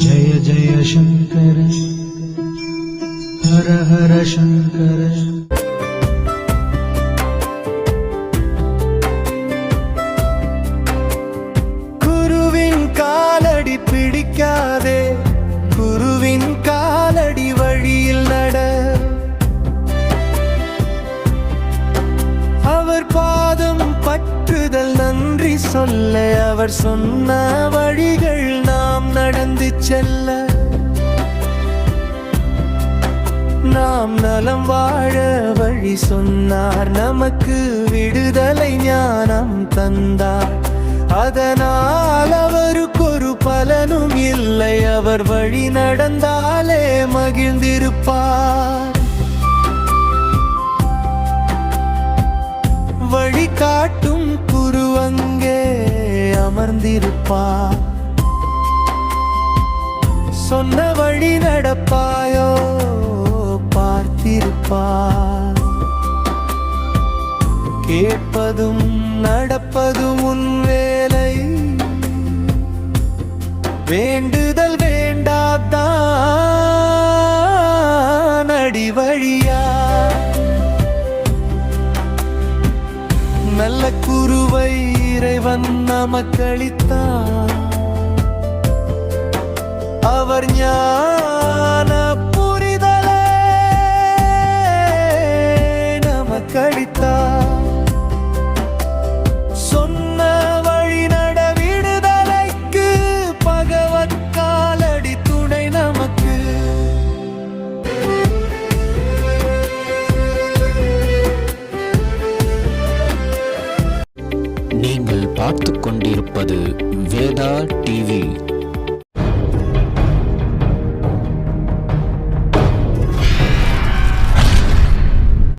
जय जय शंकर हर हर शंकर குருவின் காலடி பிடிக்காதே, குருவின் காலடி வழியில் நட. அவர் பாதம் பற்றுதல் நன்றி சொல்ல, அவர் சொன்ன வழிகள் நாம் நடந்து செல்ல. நாம் நலம் வாழ வழி சொன்னார், நமக்கு விடுதலை ஞானம் தந்தார். அதனால் அவருக்கு ஒரு பலனும் இல்லை, அவர் வழி நடந்தாலே மகிழ்ந்திருப்பார். வழி காட்டும் குரு அங்கே அமர்ந்திருப்பார். சொன்ன வழி நடப்பாயோ பார்த்திருப்பார். கேட்பதும் நடப்பதும் உன் வேலை, வேண்டுதல் வேண்டாதான் அடி வழியா. நல்ல குருவை இறைவன் நமக்களித்தார். அவர் ஞான புரிதலை நமக்களித்தார். சொன்ன வழி நட விடுதலைக்கு பகவத் காலடி துணை நமக்கு. நீங்கள் பார்த்துக் கொண்டிருப்பது வேதா டிவி.